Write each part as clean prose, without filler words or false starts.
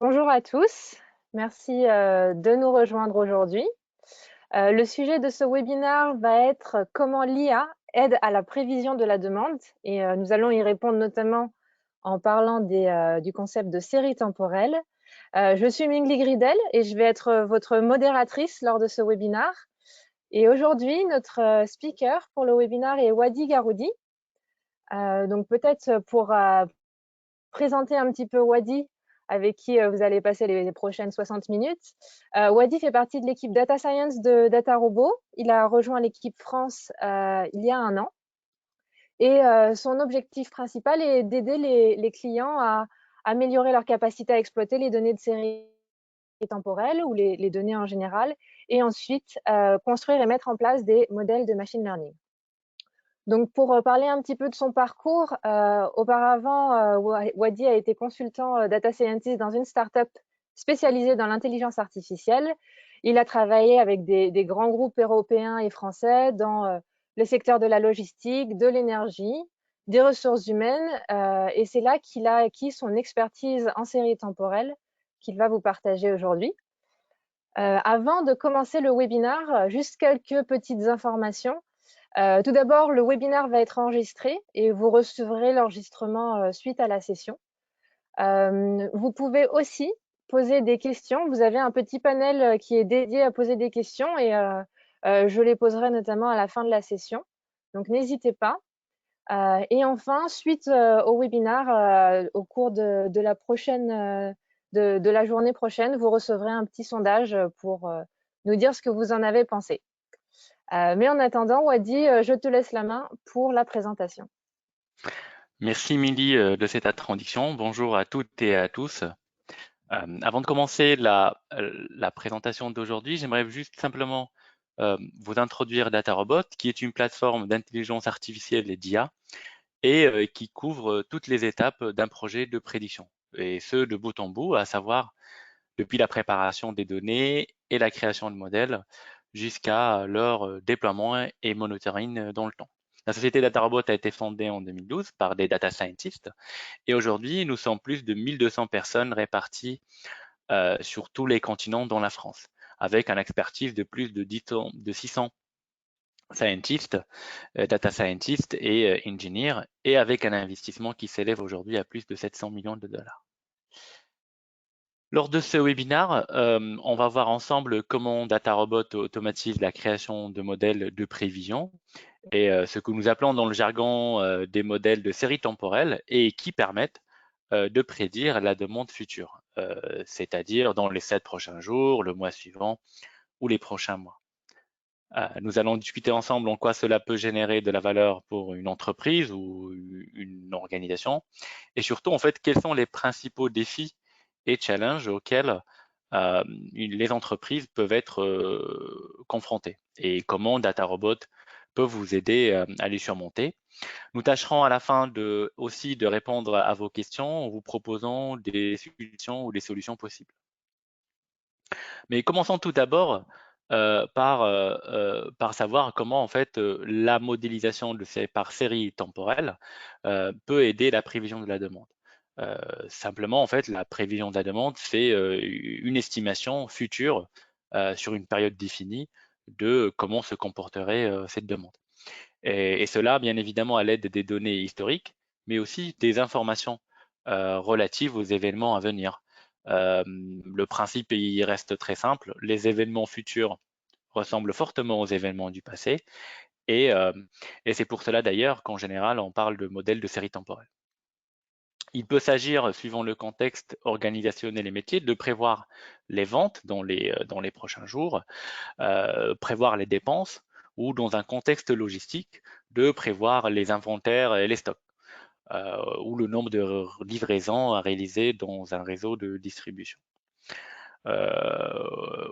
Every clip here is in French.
Bonjour à tous, merci de nous rejoindre aujourd'hui. Le sujet de ce webinaire va être comment l'IA aide à la prévision de la demande et nous allons y répondre notamment en parlant du concept de série temporelle. Je suis Mingli Gridel et je vais être votre modératrice lors de ce webinaire. Et aujourd'hui, notre speaker pour le webinaire est Wadi Garoudi. Donc peut-être pour présenter un petit peu Wadi, avec qui vous allez passer les prochaines 60 minutes. Wadi fait partie de l'équipe Data Science de DataRobot. Il a rejoint l'équipe France il y a 1 an. Et son objectif principal est d'aider les clients à améliorer leur capacité à exploiter les données de série temporelle ou les données en général, et ensuite construire et mettre en place des modèles de machine learning. Donc, pour parler un petit peu de son parcours, auparavant, Wadi a été consultant data scientist dans une start-up spécialisée dans l'intelligence artificielle. Il a travaillé avec des grands groupes européens et français dans le secteur de la logistique, de l'énergie, des ressources humaines, et c'est là qu'il a acquis son expertise en série temporelle qu'il va vous partager aujourd'hui. Avant de commencer le webinaire, juste quelques petites informations. Tout d'abord, le webinaire va être enregistré et vous recevrez l'enregistrement suite à la session. Vous pouvez aussi poser des questions. Vous avez un petit panel qui est dédié à poser des questions et je les poserai notamment à la fin de la session. Donc, n'hésitez pas. Et enfin, suite au webinaire, au cours de la prochaine, de la journée prochaine, vous recevrez un petit sondage pour nous dire ce que vous en avez pensé. Mais en attendant, Wadi, je te laisse la main pour la présentation. Merci Milly de cette introduction. Bonjour à toutes et à tous. Avant de commencer la présentation d'aujourd'hui, j'aimerais juste simplement vous introduire DataRobot, qui est une plateforme d'intelligence artificielle et d'IA et qui couvre toutes les étapes d'un projet de prédiction, et ce de bout en bout, à savoir depuis la préparation des données et la création de modèles jusqu'à leur déploiement et monitoring dans le temps. La société DataRobot a été fondée en 2012 par des data scientists et aujourd'hui, nous sommes plus de 1200 personnes réparties sur tous les continents dont la France, avec un expertise de plus de 600 scientists, data scientists et engineers, et avec un investissement qui s'élève aujourd'hui à plus de 700 millions de dollars. Lors de ce webinaire, on va voir ensemble comment DataRobot automatise la création de modèles de prévision et ce que nous appelons dans le jargon des modèles de série temporelle et qui permettent de prédire la demande future, c'est-à-dire dans les 7 prochains jours, le mois suivant ou les prochains mois. Nous allons discuter ensemble en quoi cela peut générer de la valeur pour une entreprise ou une organisation et surtout en fait quels sont les principaux défis et challenges auxquels les entreprises peuvent être confrontées et comment DataRobot peut vous aider à les surmonter. Nous tâcherons à la fin aussi de répondre à vos questions en vous proposant des solutions ou des solutions possibles. Mais commençons tout d'abord par savoir comment en fait la modélisation par série temporelle peut aider la prévision de la demande. Simplement, en fait, la prévision de la demande, c'est une estimation future sur une période définie de comment se comporterait cette demande. Et cela, bien évidemment, à l'aide des données historiques, mais aussi des informations relatives aux événements à venir. Le principe il reste très simple. Les événements futurs ressemblent fortement aux événements du passé. Et, euh, et c'est pour cela d'ailleurs qu'en général, on parle de modèle de série temporelle. Il peut s'agir, suivant le contexte organisationnel et métier, de prévoir les ventes dans les prochains jours, prévoir les dépenses, ou dans un contexte logistique, de prévoir les inventaires et les stocks, ou le nombre de livraisons à réaliser dans un réseau de distribution.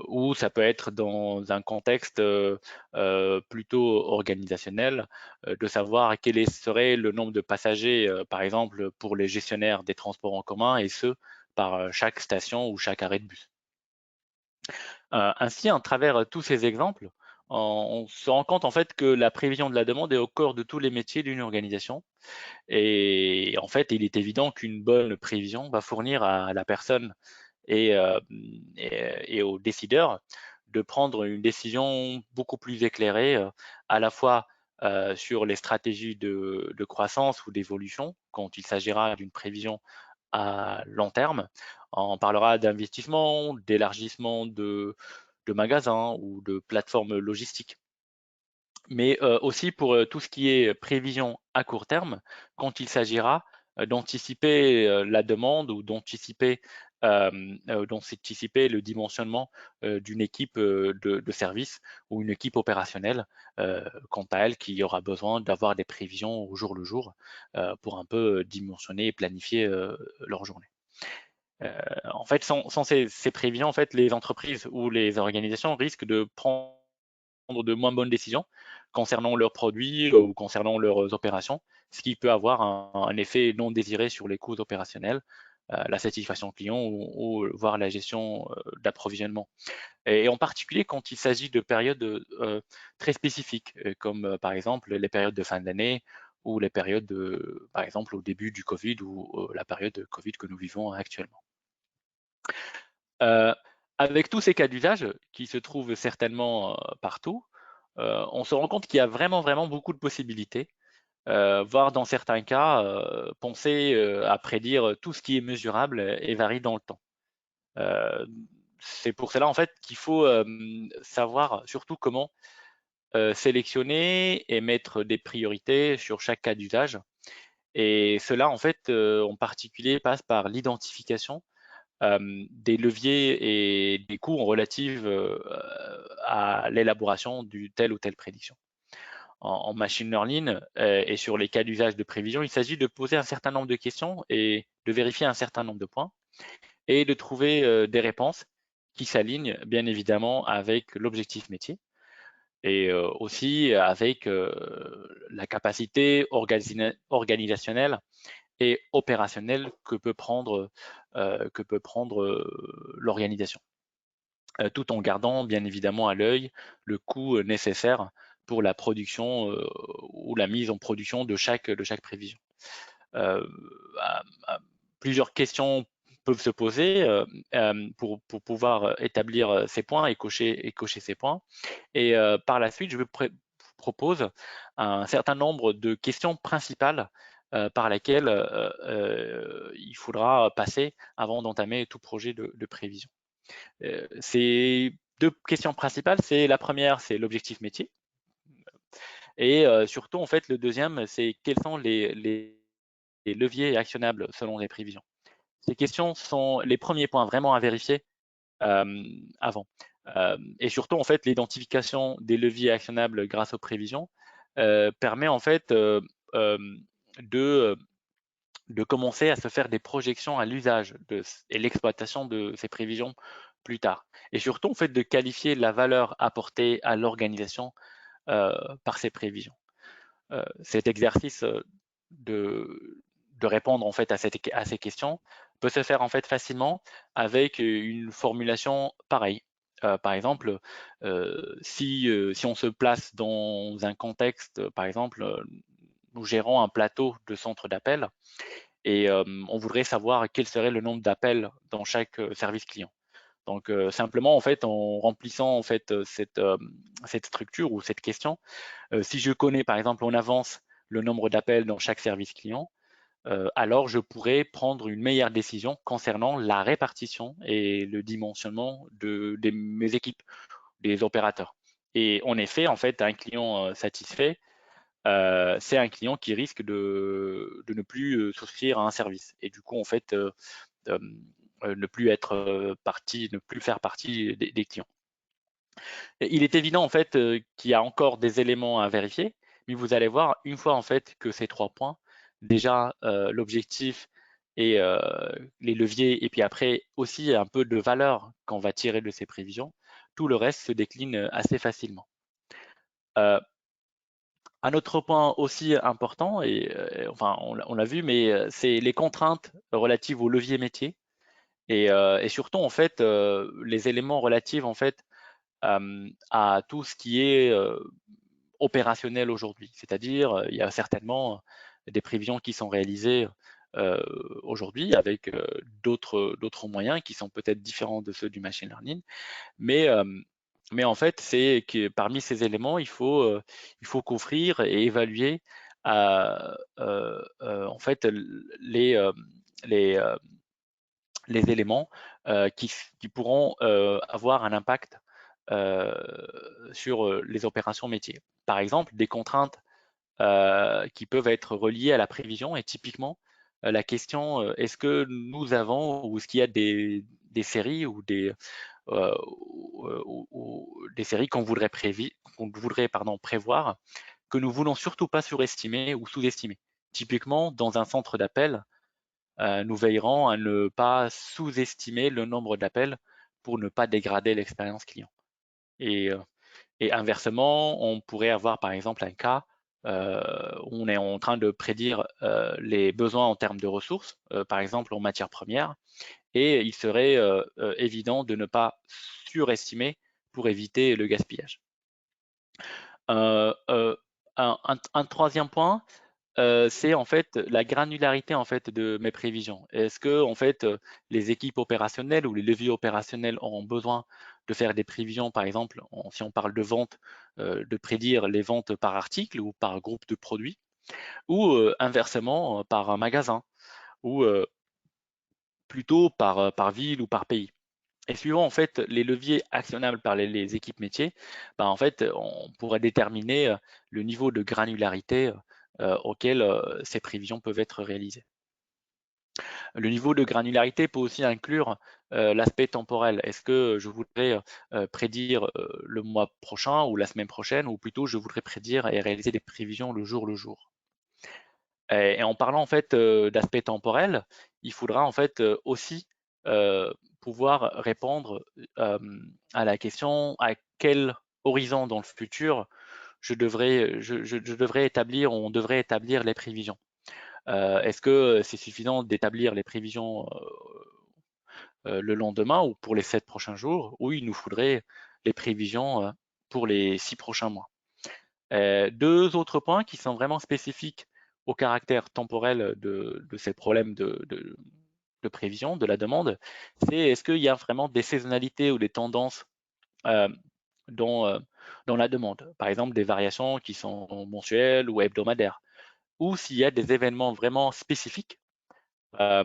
Ou ça peut être dans un contexte plutôt organisationnel, de savoir quel serait le nombre de passagers, par exemple pour les gestionnaires des transports en commun, et ce, par chaque station ou chaque arrêt de bus. Ainsi, à travers tous ces exemples, on se rend compte en fait que la prévision de la demande est au cœur de tous les métiers d'une organisation. Et en fait, il est évident qu'une bonne prévision va fournir à la personne et aux décideurs de prendre une décision beaucoup plus éclairée, à la fois sur les stratégies de croissance ou d'évolution quand il s'agira d'une prévision à long terme. On parlera d'investissement, d'élargissement de magasins ou de plateformes logistiques. Mais aussi pour tout ce qui est prévision à court terme, quand il s'agira d'anticiper la demande ou d'anticiper le dimensionnement d'une équipe de service ou une équipe opérationnelle, quant à elle, qui aura besoin d'avoir des prévisions au jour le jour pour un peu dimensionner et planifier leur journée. En fait, sans ces prévisions, en fait, les entreprises ou les organisations risquent de prendre de moins bonnes décisions concernant leurs produits ou concernant leurs opérations, ce qui peut avoir un effet non désiré sur les coûts opérationnels, la satisfaction client ou voire la gestion d'approvisionnement. Et en particulier quand il s'agit de périodes très spécifiques, comme par exemple les périodes de fin d'année ou les périodes, par exemple, au début du Covid ou la période de Covid que nous vivons actuellement. Euh, Avec tous ces cas d'usage qui se trouvent certainement partout, on se rend compte qu'il y a vraiment, vraiment beaucoup de possibilités, voire dans certains cas, penser à prédire tout ce qui est mesurable et varie dans le temps. Euh, c'est pour cela en fait qu'il faut savoir surtout comment sélectionner et mettre des priorités sur chaque cas d'usage. Et cela en fait en particulier passe par l'identification des leviers et des coûts relatifs à l'élaboration du telle ou telle prédiction. En machine learning et sur les cas d'usage de prévision, il s'agit de poser un certain nombre de questions et de vérifier un certain nombre de points et de trouver des réponses qui s'alignent bien évidemment avec l'objectif métier et aussi avec la capacité organisationnelle et opérationnelle que peut prendre l'organisation, tout en gardant bien évidemment à l'œil le coût nécessaire pour la production ou la mise en production de chaque prévision. Euh, Plusieurs questions peuvent se poser pour pouvoir établir ces points et cocher ces points. Et par la suite, je vous propose un certain nombre de questions principales par lesquelles il faudra passer avant d'entamer tout projet de prévision. Ces deux questions principales, c'est la première, c'est l'objectif métier. Et surtout, en fait, le deuxième, c'est quels sont les leviers actionnables selon les prévisions. Ces questions sont les premiers points vraiment à vérifier avant. Et surtout, en fait, l'identification des leviers actionnables grâce aux prévisions permet en fait de, de commencer à se faire des projections à l'usage et l'exploitation de ces prévisions plus tard. Et surtout, en fait, de qualifier la valeur apportée à l'organisation par ces prévisions. Cet exercice de répondre en fait à ces questions peut se faire en fait facilement avec une formulation pareille. Par exemple, si on se place dans un contexte, par exemple, nous gérons un plateau de centre d'appel et on voudrait savoir quel serait le nombre d'appels dans chaque service client. Donc simplement en fait en remplissant en fait cette structure ou cette question, si je connais par exemple en avance le nombre d'appels dans chaque service client, alors je pourrais prendre une meilleure décision concernant la répartition et le dimensionnement de mes équipes, des opérateurs. Et en effet, en fait, un client satisfait, c'est un client qui risque de ne plus souscrire à un service. Et du coup, en fait, euh, ne plus être ne plus faire partie des clients. Il est évident en fait qu'il y a encore des éléments à vérifier, mais vous allez voir une fois en fait que ces trois points, déjà l'objectif et les leviers, et puis après aussi un peu de valeur qu'on va tirer de ces prévisions, tout le reste se décline assez facilement. Un autre point aussi important, et enfin on l'a vu, mais c'est les contraintes relatives au levier métier et surtout en fait les éléments relatifs en fait à tout ce qui est opérationnel aujourd'hui. C'est-à-dire, il y a certainement des prévisions qui sont réalisées aujourd'hui avec d'autres moyens qui sont peut-être différents de ceux du machine learning. Mais, euh, mais en fait, c'est que parmi ces éléments, il faut couvrir et évaluer en fait les, euh, les éléments qui pourront avoir un impact euh, sur les opérations métiers. Par exemple, des contraintes qui peuvent être reliées à la prévision et typiquement la question est-ce que nous avons ou est-ce qu'il y a des séries ou des séries qu'on voudrait prévoir que nous voulons surtout pas surestimer ou sous-estimer. Typiquement, dans un centre d'appel, nous veillerons à ne pas sous-estimer le nombre d'appels pour ne pas dégrader l'expérience client. Et, euh, et inversement, on pourrait avoir par exemple un cas où on est en train de prédire les besoins en termes de ressources, par exemple en matière première, et il serait évident de ne pas surestimer pour éviter le gaspillage. Euh, euh, un troisième point, c'est en fait la granularité en fait de mes prévisions. Est-ce que en fait les équipes opérationnelles ou les leviers opérationnels auront besoin de faire des prévisions, par exemple, si on parle de vente, de prédire les ventes par article ou par groupe de produits, ou inversement par un magasin, ou plutôt par ville ou par pays. Et suivant en fait les leviers actionnables par les équipes métiers, ben, en fait on pourrait déterminer le niveau de granularité auquel ces prévisions peuvent être réalisées. Le niveau de granularité peut aussi inclure l'aspect temporel. Est-ce que je voudrais prédire le mois prochain ou la semaine prochaine, ou plutôt je voudrais prédire et réaliser des prévisions le jour le jour. Et en parlant en fait d'aspect temporel, il faudra en fait aussi pouvoir répondre euh, à la question à quel horizon dans le futur je devrais établir, on devrait établir les prévisions. Est-ce que c'est suffisant d'établir les prévisions le lendemain ou pour les 7 prochains jours, ou il nous faudrait les prévisions pour les 6 prochains mois? Deux autres points qui sont vraiment spécifiques au caractère temporel de ces problèmes de prévision de la demande, c'est est-ce qu'il y a vraiment des saisonnalités ou des tendances euh, dans, euh, dans la demande, par exemple des variations qui sont mensuelles ou hebdomadaires, ou s'il y a des événements vraiment euh,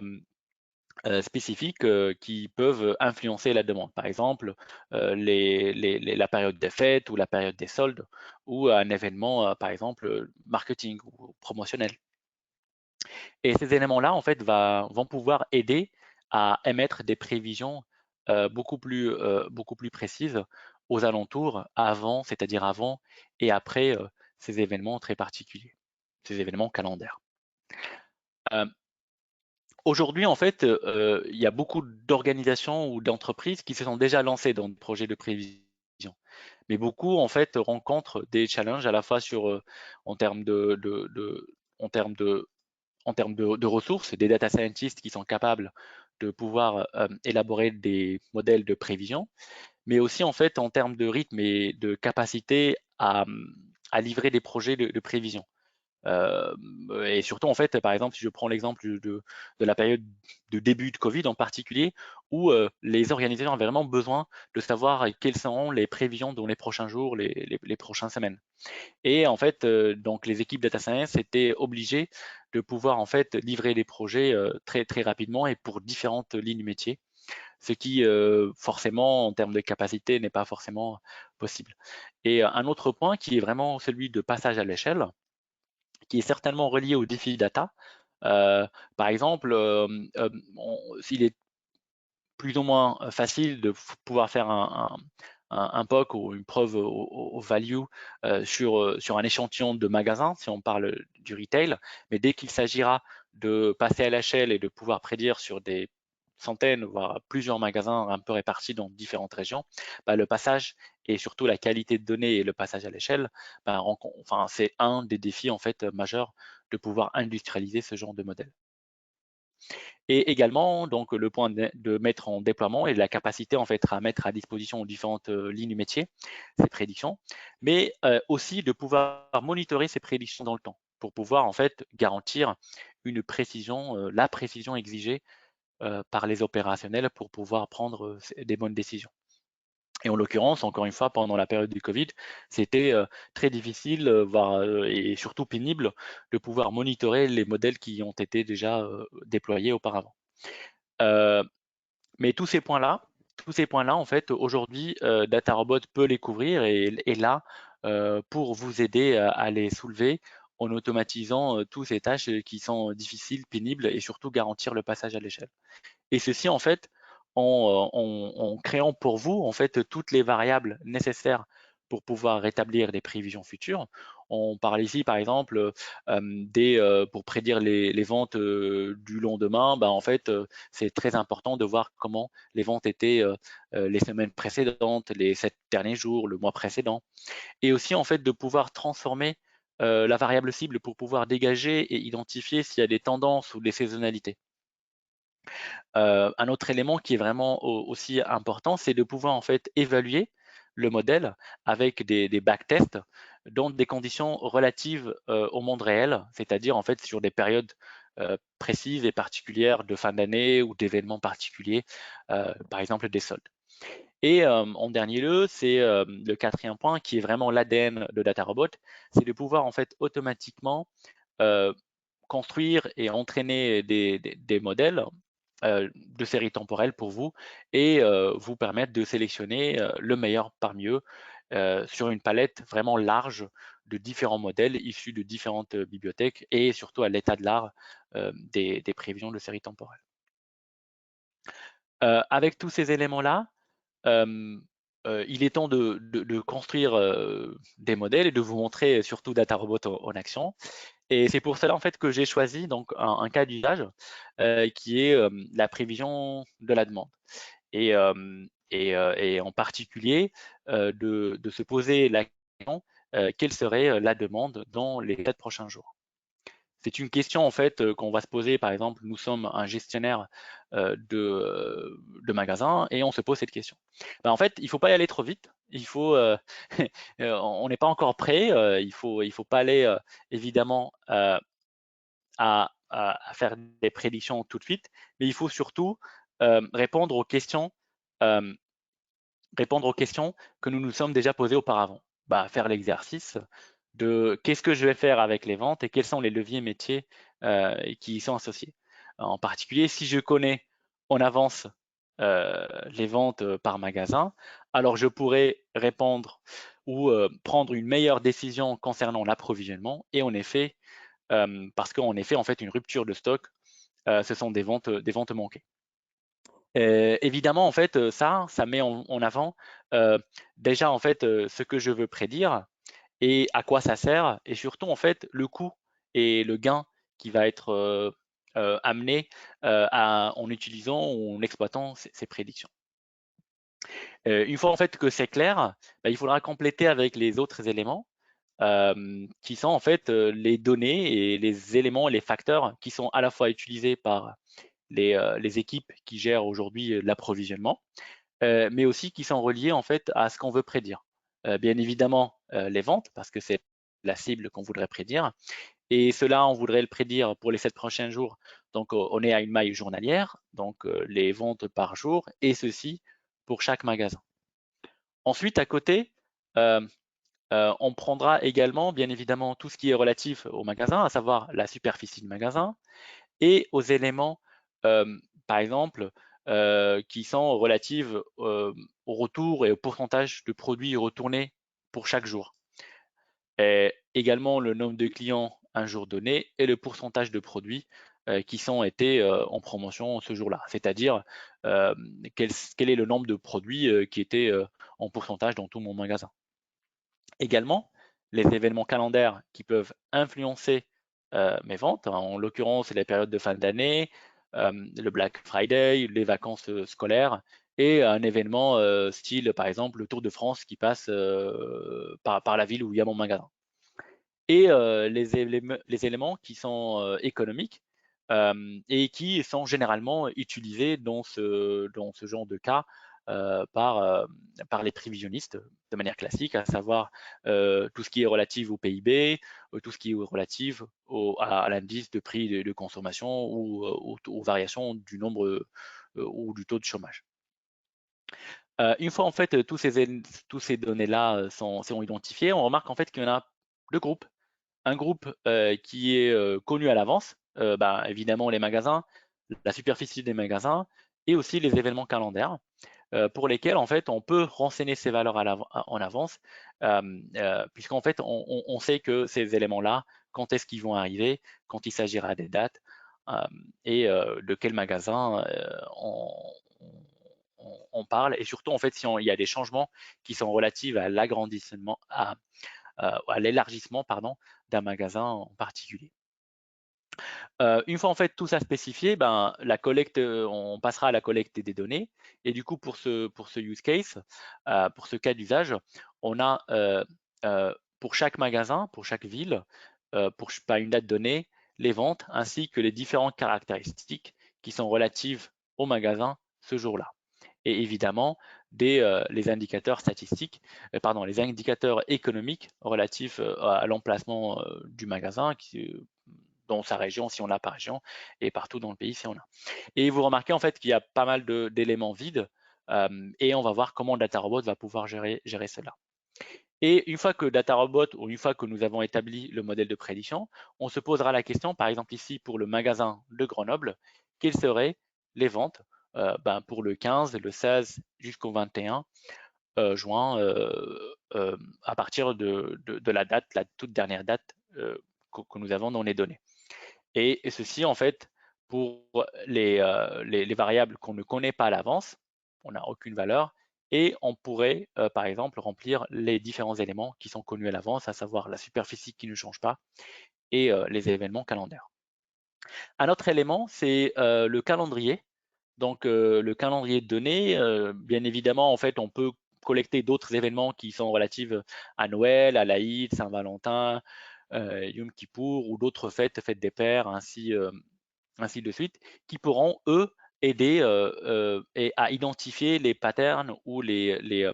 spécifiques qui peuvent influencer la demande. Par exemple, la période des fêtes ou la période des soldes ou un événement, par exemple, marketing ou promotionnel. Et ces éléments-là, en fait, vont pouvoir aider à émettre des prévisions beaucoup plus précises aux alentours, avant, c'est-à-dire avant et après ces événements très particuliers, ces événements calendaires. Euh, Aujourd'hui, en fait, il y a beaucoup d'organisations ou d'entreprises qui se sont déjà lancées dans des projets de prévision. Mais beaucoup, en fait, rencontrent des challenges à la fois en termes en termes de ressources, des data scientists qui sont capables de pouvoir élaborer des modèles de prévision, mais aussi en fait en termes de rythme et de capacité à livrer des projets de prévision. Euh, et surtout, en fait, par exemple, si je prends l'exemple de la période de début de Covid en particulier, où les organisations ont vraiment besoin de savoir quelles seront les prévisions dans les prochains jours, les prochaines semaines. Et en fait, donc les équipes data science étaient obligées de pouvoir en fait livrer des projets très très rapidement et pour différentes lignes métiers, ce qui forcément en termes de capacité n'est pas forcément possible. Et un autre point qui est vraiment celui de passage à l'échelle, qui est certainement relié au défi data. Par exemple, s'il est plus ou moins facile de pouvoir faire un POC ou une preuve au value sur un échantillon de magasins, si on parle du retail, mais dès qu'il s'agira de passer à l'échelle et de pouvoir prédire sur des centaines, voire plusieurs magasins un peu répartis dans différentes régions, bah, le passage et surtout la qualité de données et le passage à l'échelle, bah, enfin, c'est un des défis en fait majeurs de pouvoir industrialiser ce genre de modèle. Et également, donc, le point de mettre en déploiement et la capacité en fait à mettre à disposition aux différentes lignes métiers ces prédictions, mais aussi de pouvoir monitorer ces prédictions dans le temps pour pouvoir en fait garantir une précision, la précision exigée par les opérationnels pour pouvoir prendre des bonnes décisions. Et en l'occurrence, encore une fois, pendant la période du Covid, c'était très difficile, voire et surtout pénible, de pouvoir monitorer les modèles qui ont été déjà déployés auparavant. Euh, mais tous ces points-là, en fait, aujourd'hui, DataRobot peut les couvrir et est là pour vous aider à les soulever en automatisant toutes ces tâches qui sont difficiles, pénibles et surtout garantir le passage à l'échelle. Et ceci, en fait, en créant pour vous, en fait, toutes les variables nécessaires pour pouvoir rétablir les prévisions futures. On parle ici, par exemple, pour prédire les ventes du lendemain. En fait, c'est très important de voir comment les ventes étaient les semaines précédentes, les 7 derniers jours, le mois précédent. Et aussi, en fait, de pouvoir transformer la variable cible pour pouvoir dégager et identifier s'il y a des tendances ou des saisonnalités. Un autre élément qui est vraiment aussi important, c'est de pouvoir en fait évaluer le modèle avec des backtests dans des conditions relatives au monde réel, c'est-à-dire en fait sur des périodes précises et particulières de fin d'année ou d'événements particuliers, par exemple des soldes. Et en dernier lieu, c'est le quatrième point qui est vraiment l'ADN de DataRobot, c'est de pouvoir en fait automatiquement euh, construire et entraîner des modèles de séries temporelles pour vous et vous permettre de sélectionner le meilleur parmi eux sur une palette vraiment large de différents modèles issus de différentes bibliothèques et surtout à l'état de l'art des prévisions de séries temporelles. Avec tous ces éléments-là, il est temps de construire des modèles et de vous montrer surtout DataRobot en action. Et c'est pour cela en fait que j'ai choisi donc un cas d'usage qui est la prévision de la demande. Et en particulier de se poser la question quelle serait la demande dans les 4 prochains jours. C'est une question en fait qu'on va se poser. Par exemple, nous sommes un gestionnaire de magasins et on se pose cette question. En fait, il ne faut pas y aller trop vite. Il faut, on n'est pas encore prêt. Il faut pas aller évidemment à faire des prédictions tout de suite, mais il faut surtout répondre aux questions, euh, répondre aux questions que nous nous sommes déjà posées auparavant. Faire l'exercice de qu'est-ce que je vais faire avec les ventes et quels sont les leviers métiers qui y sont associés. En particulier, si je connais en avance les ventes par magasin, alors je pourrais répondre ou prendre une meilleure décision concernant l'approvisionnement et en effet, parce qu'en effet, en fait, une rupture de stock, ce sont des ventes manquées. Évidemment, en fait, ça met en avant déjà en fait ce que je veux prédire et à quoi ça sert, et surtout en fait le coût et le gain qui va être amené en utilisant ou en exploitant ces prédictions. Une fois en fait que c'est clair, il faudra compléter avec les autres éléments qui sont en fait les données et les éléments, les facteurs qui sont à la fois utilisés par les équipes qui gèrent aujourd'hui l'approvisionnement, mais aussi qui sont reliés en fait à ce qu'on veut prédire. Bien évidemment, les ventes, parce que c'est la cible qu'on voudrait prédire, et cela, on voudrait le prédire pour les 7 prochains jours. Donc, on est à une maille journalière, donc les ventes par jour, et ceci pour chaque magasin. Ensuite, à côté, euh, on prendra également, bien évidemment, tout ce qui est relatif au magasin, à savoir la superficie du magasin et aux éléments, par exemple, qui sont relatifs au retour et au pourcentage de produits retournés pour chaque jour. Et également le nombre de clients un jour donné et le pourcentage de produits qui sont été en promotion ce jour-là. C'est-à-dire quel est le nombre de produits qui étaient en pourcentage dans tout mon magasin. Également, les événements calendaires qui peuvent influencer mes ventes, en l'occurrence les périodes de fin d'année, le Black Friday, les vacances scolaires et un événement style par exemple le Tour de France qui passe par la ville où il y a mon magasin. Et les éléments qui sont économiques, et qui sont généralement utilisés dans ce genre de cas par les prévisionnistes de manière classique, à savoir tout ce qui est relatif au PIB, tout ce qui est relatif à l'indice de prix de consommation ou aux variations du nombre ou du taux de chômage. Une fois en fait tous ces données-là sont identifiées, on remarque en fait qu'il y en a deux groupes. Un groupe qui est connu à l'avance, évidemment les magasins, la superficie des magasins et aussi les événements calendaires pour lesquels en fait on peut renseigner ces valeurs en avance puisqu'en fait on sait que ces éléments-là, quand est-ce qu'ils vont arriver, quand il s'agira des dates et de quel magasin on parle et surtout en fait si il y a des changements qui sont relatifs à l'agrandissement, à l'élargissement pardon, d'un magasin en particulier. Une fois en fait tout ça spécifié, la collecte, on passera à la collecte des données. Et du coup, pour ce use case, pour ce cas d'usage, on a pour chaque magasin, pour chaque ville, par une date donnée, les ventes ainsi que les différentes caractéristiques qui sont relatives au magasin ce jour-là. Et évidemment, les indicateurs statistiques, les indicateurs économiques relatifs à l'emplacement du magasin, dans sa région si on l'a par région et partout dans le pays si on a. Et vous remarquez en fait qu'il y a pas mal d'éléments vides et on va voir comment DataRobot va pouvoir gérer cela. Et une fois que DataRobot ou une fois que nous avons établi le modèle de prédiction, on se posera la question, par exemple ici pour le magasin de Grenoble, quelles seraient les ventes pour le 15, le 16 jusqu'au 21 juin à partir de la date, la toute dernière date que nous avons dans les données. Et ceci, en fait, pour les variables qu'on ne connaît pas à l'avance, on n'a aucune valeur, et on pourrait, par exemple, remplir les différents éléments qui sont connus à l'avance, à savoir la superficie qui ne change pas et les événements calendaires. Un autre élément, c'est le calendrier. Donc, le calendrier de données, bien évidemment, en fait, on peut collecter d'autres événements qui sont relatifs à Noël, à l'Aïd, Saint-Valentin, Yom Kippour ou d'autres fêtes, fêtes des pères, ainsi de suite, qui pourront, eux, aider à identifier les patterns ou les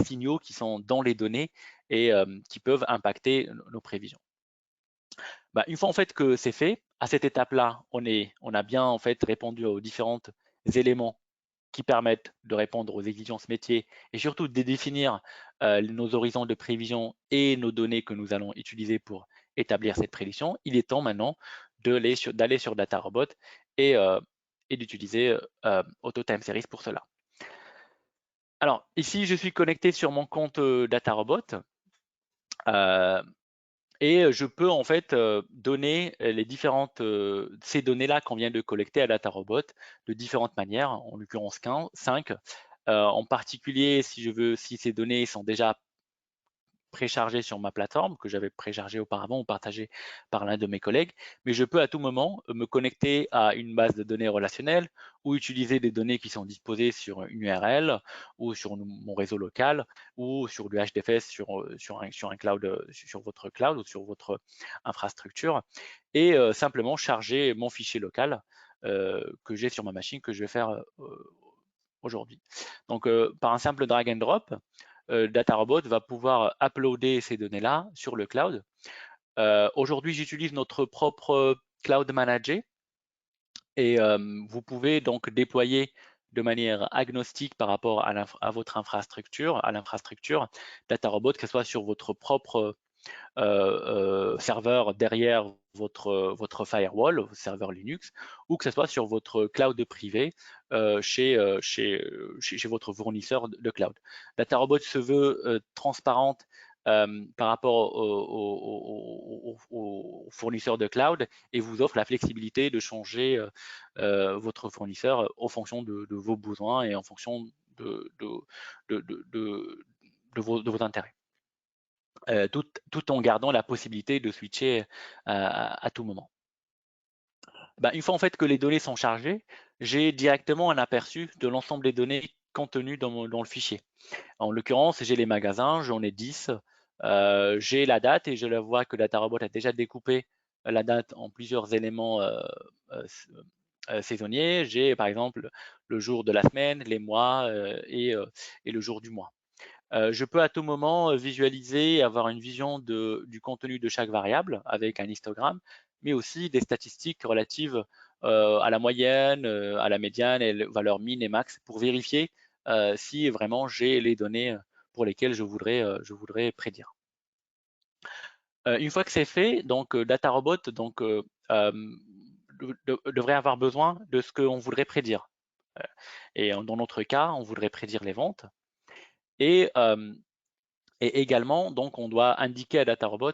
signaux qui sont dans les données et qui peuvent impacter nos prévisions. Une fois en fait que c'est fait, à cette étape-là, on a bien en fait répondu aux différents éléments qui permettent de répondre aux exigences métiers et surtout de définir nos horizons de prévision et nos données que nous allons utiliser pour établir cette prédiction. Il est temps maintenant d'aller sur DataRobot et, et d'utiliser AutoTime Series pour cela. Alors ici, je suis connecté sur mon compte DataRobot. Et je peux en fait donner ces données-là qu'on vient de collecter à DataRobot de différentes manières, en l'occurrence 5. En particulier, si ces données sont déjà préchargées sur ma plateforme, que j'avais préchargée auparavant ou partagée par l'un de mes collègues, mais je peux à tout moment me connecter à une base de données relationnelle ou utiliser des données qui sont disposées sur une URL ou sur mon réseau local ou sur du HDFS sur un cloud, sur votre cloud ou sur votre infrastructure et simplement charger mon fichier local que j'ai sur ma machine que je vais faire aujourd'hui. Donc par un simple drag and drop, DataRobot va pouvoir uploader ces données-là sur le cloud. Aujourd'hui, j'utilise notre propre cloud manager et vous pouvez donc déployer de manière agnostique par rapport à votre infrastructure, à l'infrastructure DataRobot, que ce soit sur votre propre serveur derrière votre firewall, votre serveur Linux, ou que ce soit sur votre cloud privé chez votre fournisseur de cloud. DataRobot se veut transparente par rapport aux fournisseurs de cloud et vous offre la flexibilité de changer votre fournisseur en fonction de vos besoins et en fonction de vos intérêts. Tout en gardant la possibilité de switcher à tout moment. Une fois en fait que les données sont chargées, j'ai directement un aperçu de l'ensemble des données contenues dans le fichier. En l'occurrence, j'ai les magasins, j'en ai 10, j'ai la date et je la vois que DataRobot a déjà découpé la date en plusieurs éléments saisonniers. J'ai par exemple le jour de la semaine, les mois et le jour du mois. Je peux à tout moment visualiser et avoir une vision du contenu de chaque variable avec un histogramme, mais aussi des statistiques relatives à la moyenne, à la médiane et les valeurs min et max pour vérifier si vraiment j'ai les données pour lesquelles je voudrais prédire. Une fois que c'est fait, donc DataRobot devrait avoir besoin de ce qu'on voudrait prédire. Et dans notre cas, on voudrait prédire les ventes. Et, et également, donc, on doit indiquer à DataRobot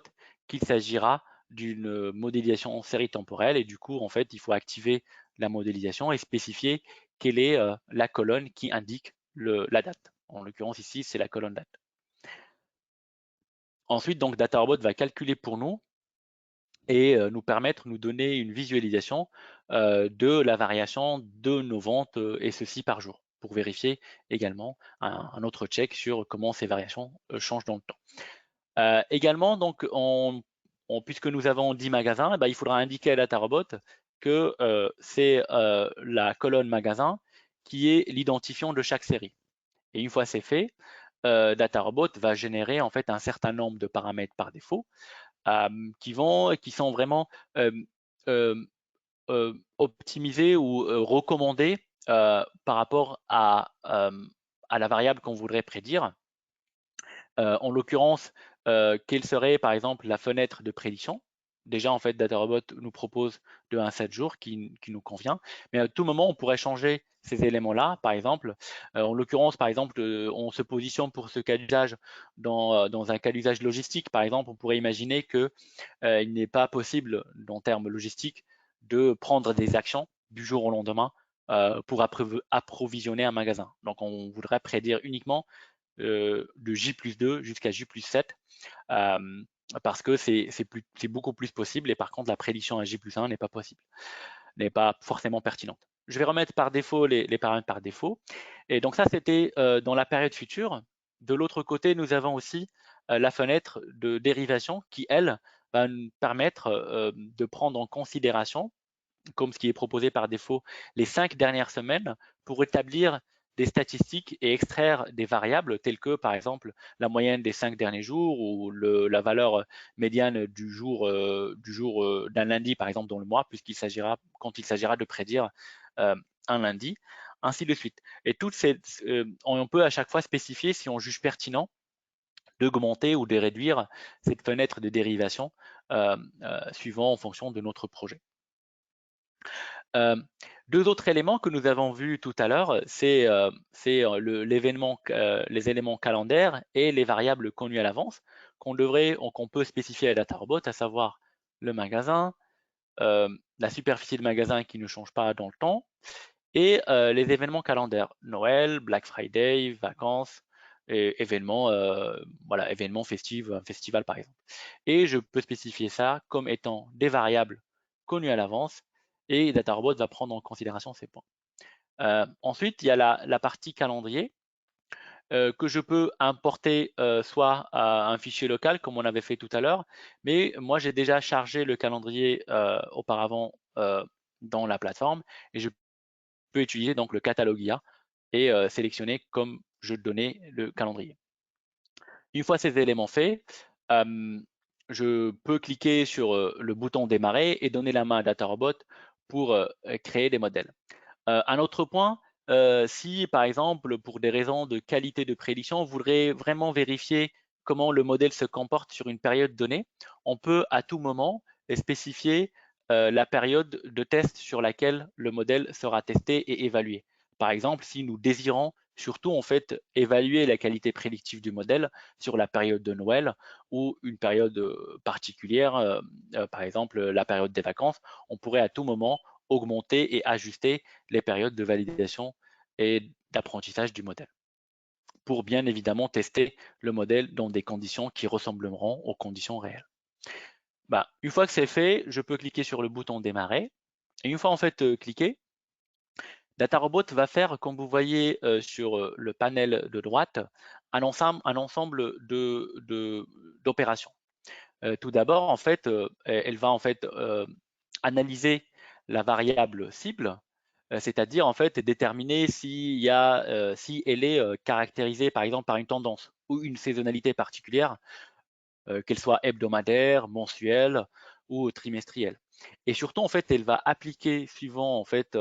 qu'il s'agira d'une modélisation en série temporelle. Et du coup, en fait, il faut activer la modélisation et spécifier quelle est la colonne qui indique la date. En l'occurrence, ici, c'est la colonne date. Ensuite, donc, DataRobot va calculer pour nous et nous donner une visualisation de la variation de nos ventes et ceci par jour pour vérifier également un autre check sur comment ces variations changent dans le temps. Également, donc, puisque nous avons 10 magasins, eh ben, il faudra indiquer à DataRobot que c'est la colonne magasin qui est l'identifiant de chaque série. Et une fois c'est fait, DataRobot va générer en fait un certain nombre de paramètres par défaut qui sont vraiment euh, optimisés ou recommandés par rapport à la variable qu'on voudrait prédire. En l'occurrence, quelle serait par exemple la fenêtre de prédiction? Déjà, en fait, DataRobot nous propose de 1 à 7 jours qui nous convient, mais à tout moment, on pourrait changer ces éléments-là. Par exemple, en l'occurrence, par exemple, on se positionne pour ce cas d'usage dans un cas d'usage logistique. Par exemple, on pourrait imaginer que il n'est pas possible, en termes logistiques, de prendre des actions du jour au lendemain pour approvisionner un magasin. Donc, on voudrait prédire uniquement de J+2 jusqu'à J+7 parce que c'est beaucoup plus possible et par contre la prédiction à J+1 n'est pas possible, n'est pas forcément pertinente. Je vais remettre par défaut les paramètres par défaut. Et donc ça, c'était dans la période future. De l'autre côté, nous avons aussi la fenêtre de dérivation qui, elle, va nous permettre de prendre en considération, comme ce qui est proposé par défaut, les 5 dernières semaines pour établir des statistiques et extraire des variables telles que, par exemple, la moyenne des 5 derniers jours ou la valeur médiane du jour d'un lundi, par exemple, dans le mois, quand il s'agira de prédire un lundi, ainsi de suite. Et on peut à chaque fois spécifier si on juge pertinent d'augmenter ou de réduire cette fenêtre de dérivation suivant en fonction de notre projet. Deux autres éléments que nous avons vus tout à l'heure, c'est les éléments calendaires et les variables connues à l'avance qu'on peut spécifier à DataRobot, à savoir le magasin, la superficie de magasin qui ne change pas dans le temps, et les événements calendaires, Noël, Black Friday, vacances, et événements, événements festifs, un festival par exemple. Et je peux spécifier ça comme étant des variables connues à l'avance et DataRobot va prendre en considération ces points. Ensuite, il y a la partie calendrier que je peux importer soit à un fichier local comme on avait fait tout à l'heure, mais moi j'ai déjà chargé le calendrier auparavant dans la plateforme et je peux utiliser donc le catalogue IA et sélectionner comme je donnais le calendrier. Une fois ces éléments faits, je peux cliquer sur le bouton démarrer et donner la main à DataRobot pour créer des modèles. Un autre point, si par exemple pour des raisons de qualité de prédiction, on voudrait vraiment vérifier comment le modèle se comporte sur une période donnée, on peut à tout moment spécifier la période de test sur laquelle le modèle sera testé et évalué. Par exemple, si nous désirons surtout en fait évaluer la qualité prédictive du modèle sur la période de Noël ou une période particulière, par exemple la période des vacances, on pourrait à tout moment augmenter et ajuster les périodes de validation et d'apprentissage du modèle pour bien évidemment tester le modèle dans des conditions qui ressembleront aux conditions réelles. Une fois que c'est fait, je peux cliquer sur le bouton démarrer et une fois en fait cliqué, DataRobot va faire, comme vous voyez sur le panel de droite, un ensemble d'opérations. Tout d'abord, en fait, elle va en fait analyser la variable cible, c'est-à-dire en fait déterminer si elle est caractérisée par exemple par une tendance ou une saisonnalité particulière, qu'elle soit hebdomadaire, mensuelle ou trimestrielle. Et surtout, en fait, elle va appliquer, suivant en fait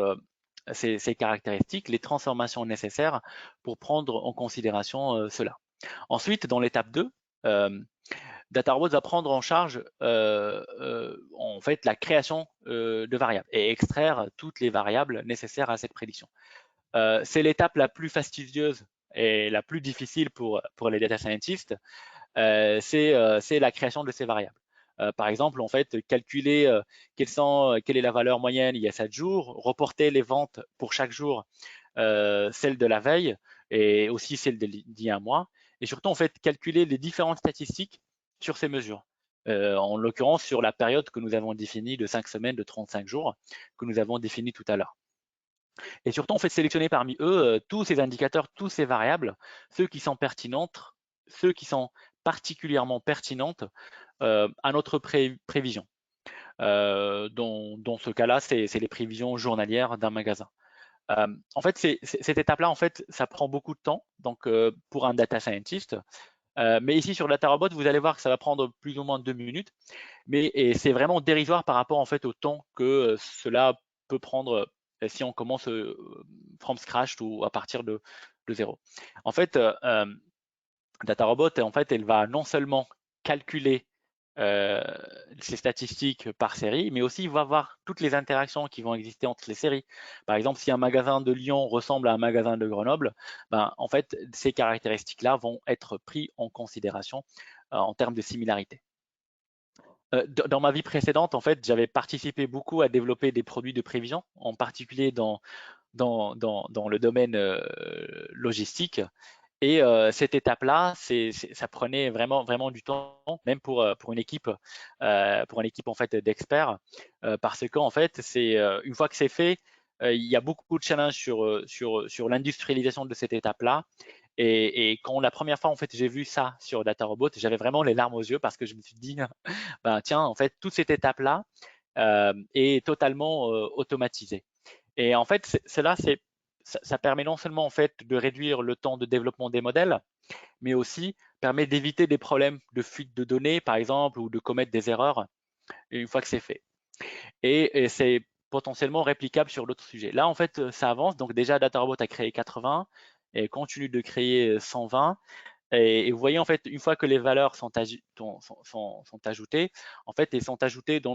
ces caractéristiques, les transformations nécessaires pour prendre en considération cela. Ensuite, dans l'étape 2, DataRobot va prendre en charge en fait la création de variables et extraire toutes les variables nécessaires à cette prédiction. C'est l'étape la plus fastidieuse et la plus difficile pour les data scientists, c'est la création de ces variables. Par exemple, en fait, calculer quelle est la valeur moyenne il y a 7 jours, reporter les ventes pour chaque jour, celle de la veille et aussi celle d'il y a un mois, et surtout en fait calculer les différentes statistiques sur ces mesures. En l'occurrence sur la période que nous avons définie de 5 semaines, de 35 jours, que nous avons définie tout à l'heure. Et surtout, on fait sélectionner parmi eux tous ces indicateurs, tous ces variables, ceux qui sont pertinentes, ceux qui sont particulièrement pertinentes à notre prévision. Dans ce cas-là, c'est les prévisions journalières d'un magasin. En fait, cette étape-là, en fait, ça prend beaucoup de temps, donc pour un data scientist. Mais ici sur DataRobot, vous allez voir que ça va prendre plus ou moins 2 minutes, mais c'est vraiment dérisoire par rapport en fait au temps que cela peut prendre si on commence from scratch ou à partir de zéro. En fait, DataRobot, en fait, elle va non seulement calculer euh, ces statistiques par série, mais aussi il va voir toutes les interactions qui vont exister entre les séries. Par exemple, si un magasin de Lyon ressemble à un magasin de Grenoble, ben, en fait, ces caractéristiques-là vont être prises en considération en termes de similarité. Dans ma vie précédente, en fait, j'avais participé beaucoup à développer des produits de prévision, en particulier dans le domaine logistique. Et cette étape-là, ça prenait vraiment du temps, même pour une équipe en fait d'experts, parce qu'en fait, une fois que c'est fait, il y a beaucoup de challenges sur l'industrialisation de cette étape-là. Et quand la première fois en fait j'ai vu ça sur DataRobot, j'avais vraiment les larmes aux yeux parce que je me suis dit, ben tiens, en fait toute cette étape-là est totalement automatisée. Et en fait, ça permet non seulement en fait de réduire le temps de développement des modèles, mais aussi permet d'éviter des problèmes de fuite de données, par exemple, ou de commettre des erreurs une fois que c'est fait. Et c'est potentiellement réplicable sur d'autres sujets. Là, en fait, ça avance. Donc déjà, DataRobot a créé 80 et continue de créer 120. Et vous voyez, en fait, une fois que les valeurs sont ajoutées, en fait, elles sont ajoutées dans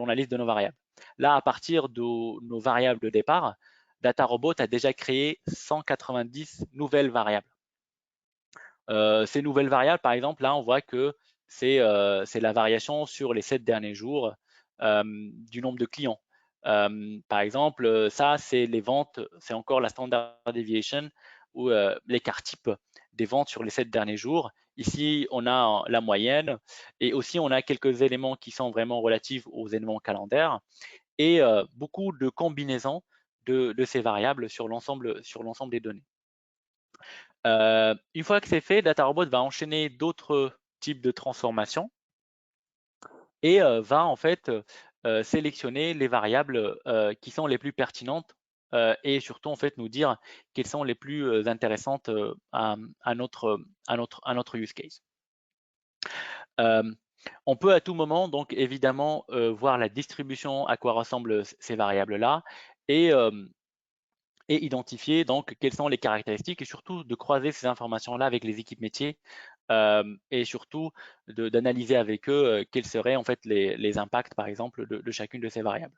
la liste de nos variables. Là, à partir de nos variables de départ, DataRobot a déjà créé 190 nouvelles variables. Ces nouvelles variables, par exemple, là, on voit que c'est la variation sur les 7 derniers jours du nombre de clients. Par exemple, ça, c'est les ventes, c'est encore la standard deviation ou l'écart type des ventes sur les 7 derniers jours. Ici, on a la moyenne et aussi on a quelques éléments qui sont vraiment relatifs aux éléments calendaires et beaucoup de combinaisons de ces variables sur l'ensemble des données. Une fois que c'est fait, DataRobot va enchaîner d'autres types de transformations et va en fait sélectionner les variables qui sont les plus pertinentes et surtout en fait nous dire quelles sont les plus intéressantes à notre use case. On peut à tout moment donc évidemment voir la distribution, à quoi ressemblent ces variables-là et identifier donc quelles sont les caractéristiques et surtout de croiser ces informations-là avec les équipes métiers et surtout d'analyser avec eux quels seraient en fait les impacts par exemple de chacune de ces variables.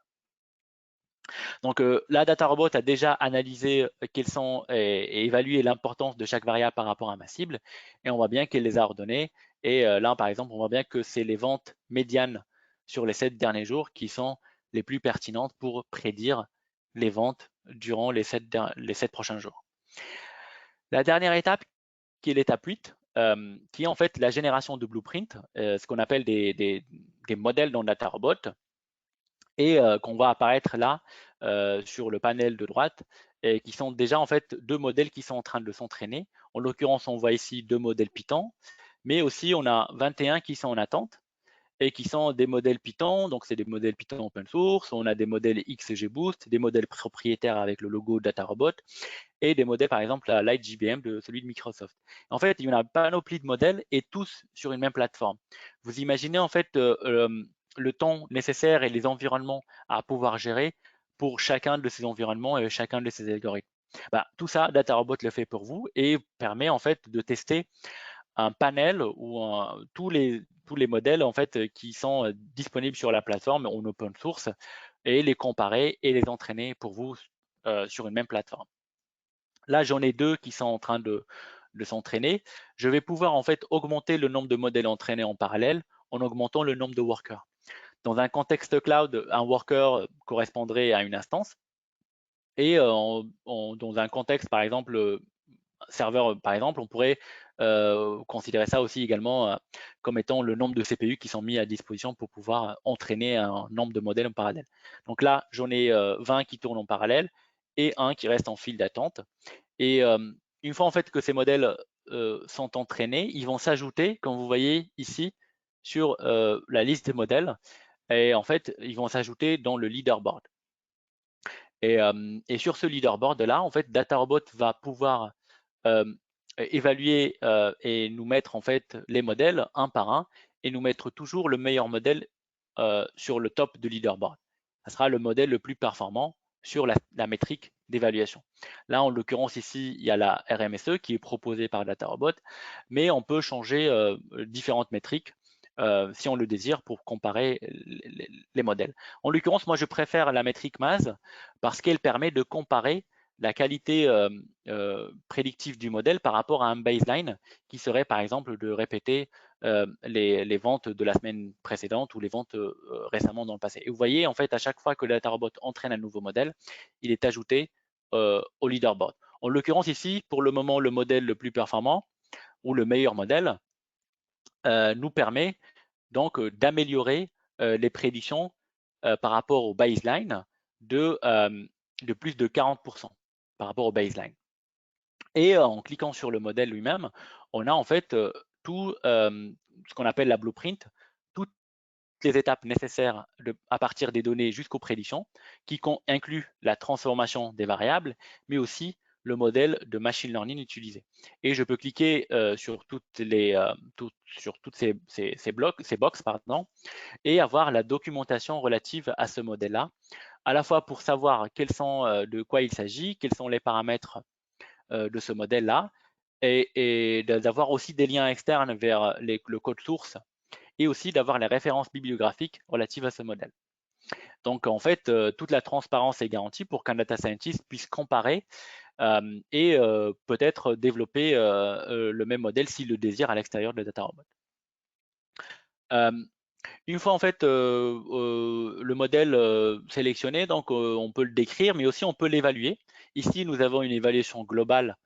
Donc la DataRobot a déjà analysé quelles sont et évalué l'importance de chaque variable par rapport à ma cible et on voit bien qu'elle les a ordonnées et là par exemple on voit bien que c'est les ventes médianes sur les 7 derniers jours qui sont les plus pertinentes pour prédire les ventes durant les 7 prochains jours. La dernière étape, qui est l'étape 8, qui est en fait la génération de blueprint, ce qu'on appelle des modèles dans DataRobot, et qu'on va apparaître là sur le panel de droite, et qui sont déjà en fait deux modèles qui sont en train de s'entraîner. En l'occurrence, on voit ici deux modèles Python, mais aussi on a 21 qui sont en attente. et qui sont des modèles Python. Donc, c'est des modèles Python open source. On a des modèles XGBoost, des modèles propriétaires avec le logo DataRobot et des modèles, par exemple, à LightGBM, celui de Microsoft. En fait, il y en a une panoplie de modèles et tous sur une même plateforme. Vous imaginez en fait le temps nécessaire et les environnements à pouvoir gérer pour chacun de ces environnements et chacun de ces algorithmes. Bah, tout ça, DataRobot le fait pour vous et permet en fait de tester un panel ou tous les modèles en fait qui sont disponibles sur la plateforme en open source et les comparer et les entraîner pour vous sur une même plateforme. Là, j'en ai deux qui sont en train de s'entraîner. Je vais pouvoir en fait augmenter le nombre de modèles entraînés en parallèle en augmentant le nombre de workers. Dans un contexte cloud, un worker correspondrait à une instance. Et dans un contexte, par exemple, serveur, par exemple, on pourrait considérer ça aussi également comme étant le nombre de CPU qui sont mis à disposition pour pouvoir entraîner un nombre de modèles en parallèle. Donc là, j'en ai 20 qui tournent en parallèle et un qui reste en file d'attente. Et une fois en fait que ces modèles sont entraînés, ils vont s'ajouter, comme vous voyez ici, sur la liste des modèles. Et en fait, ils vont s'ajouter dans le leaderboard. Et sur ce leaderboard-là, en fait, DataRobot va pouvoir évaluer et nous mettre en fait les modèles un par un et nous mettre toujours le meilleur modèle sur le top de leaderboard. Ça sera le modèle le plus performant sur la métrique d'évaluation. Là, en l'occurrence, ici, il y a la RMSE qui est proposée par DataRobot, mais on peut changer différentes métriques si on le désire pour comparer les modèles. En l'occurrence, moi, je préfère la métrique MAS parce qu'elle permet de comparer la qualité prédictive du modèle par rapport à un baseline qui serait par exemple de répéter les ventes de la semaine précédente ou les ventes récemment dans le passé. Et vous voyez en fait à chaque fois que le DataRobot entraîne un nouveau modèle, il est ajouté au leaderboard. En l'occurrence ici, pour le moment, le modèle le plus performant ou le meilleur modèle nous permet donc d'améliorer les prédictions par rapport au baseline de plus de 40% par rapport au baseline. Et en cliquant sur le modèle lui-même, on a en fait tout ce qu'on appelle la blueprint, toutes les étapes nécessaires à partir des données jusqu'aux prédictions, qui incluent la transformation des variables, mais aussi le modèle de machine learning utilisé. Et je peux cliquer sur toutes ces boxes, pardon, et avoir la documentation relative à ce modèle-là, à la fois pour savoir de quoi il s'agit, quels sont les paramètres de ce modèle-là, et d'avoir aussi des liens externes vers le code source et aussi d'avoir les références bibliographiques relatives à ce modèle. Donc en fait, toute la transparence est garantie pour qu'un data scientist puisse comparer et peut-être développer le même modèle s'il le désire à l'extérieur de DataRobot. Une fois en fait le modèle sélectionné, donc on peut le décrire, mais aussi on peut l'évaluer. Ici, nous avons une évaluation globale.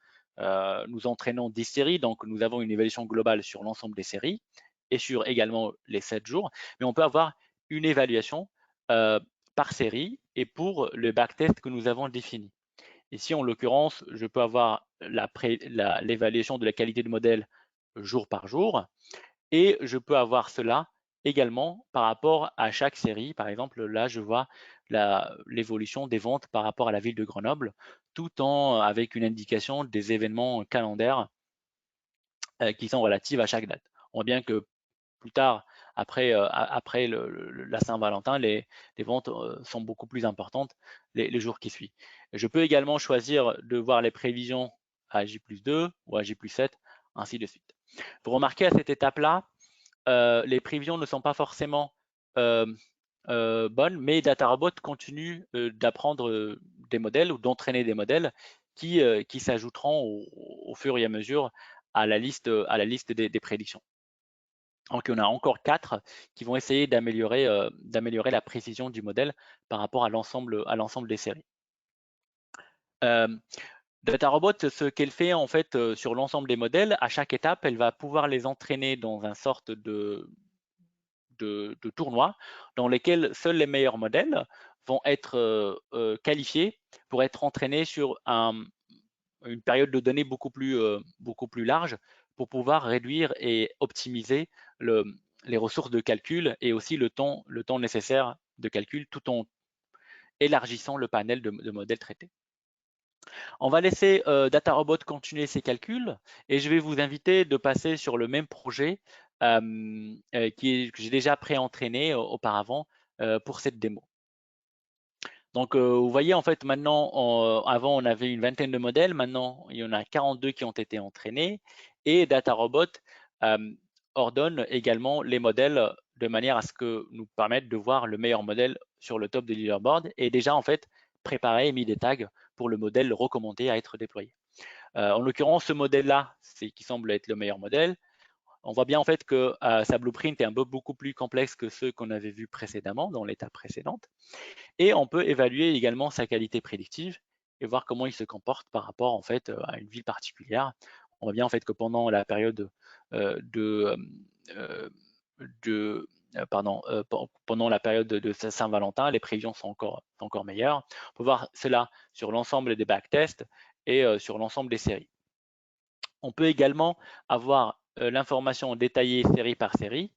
Nous entraînons 10 séries, donc nous avons une évaluation globale sur l'ensemble des séries et sur également les 7 jours. Mais on peut avoir une évaluation par série et pour le backtest que nous avons défini. Ici, en l'occurrence, je peux avoir l'évaluation de la qualité de modèle jour par jour et je peux avoir cela également par rapport à chaque série. Par exemple, là, je vois l'évolution des ventes par rapport à la ville de Grenoble, tout en avec une indication des événements calendaires qui sont relatifs à chaque date. On voit bien que plus tard, après la Saint-Valentin, les ventes sont beaucoup plus importantes les jours qui suivent. Je peux également choisir de voir les prévisions à J+2 ou à J+7, ainsi de suite. Vous remarquez à cette étape-là, les prévisions ne sont pas forcément bonnes, mais DataRobot continue d'apprendre des modèles ou d'entraîner des modèles qui s'ajouteront au fur et à mesure à la liste des prédictions. Donc, on a encore 4 qui vont essayer d'améliorer la précision du modèle par rapport à l'ensemble des séries. DataRobot, ce qu'elle fait en fait sur l'ensemble des modèles, à chaque étape, elle va pouvoir les entraîner dans une sorte de tournoi dans lesquels seuls les meilleurs modèles vont être qualifiés pour être entraînés sur une période de données beaucoup plus large pour pouvoir réduire et optimiser les ressources de calcul et aussi le temps nécessaire de calcul tout en élargissant le panel de modèles traités. On va laisser DataRobot continuer ses calculs et je vais vous inviter de passer sur le même projet que j'ai déjà pré-entraîné auparavant pour cette démo. Donc, vous voyez, en fait, maintenant, avant, on avait une vingtaine de modèles. Maintenant, il y en a 42 qui ont été entraînés. Et DataRobot ordonne également les modèles de manière à ce que nous permettent de voir le meilleur modèle sur le top de leaderboard et déjà, en fait, préparé et mis des tags pour le modèle recommandé à être déployé. En l'occurrence, ce modèle-là, c'est qui semble être le meilleur modèle. On voit bien en fait que sa blueprint est beaucoup plus complexe que ceux qu'on avait vus précédemment dans l'étape précédente. Et on peut évaluer également sa qualité prédictive et voir comment il se comporte par rapport en fait à une ville particulière. On voit bien en fait que pendant la période pendant la période de Saint-Valentin, les prévisions sont encore meilleures. On peut voir cela sur l'ensemble des backtests et sur l'ensemble des séries. On peut également avoir l'information détaillée série par série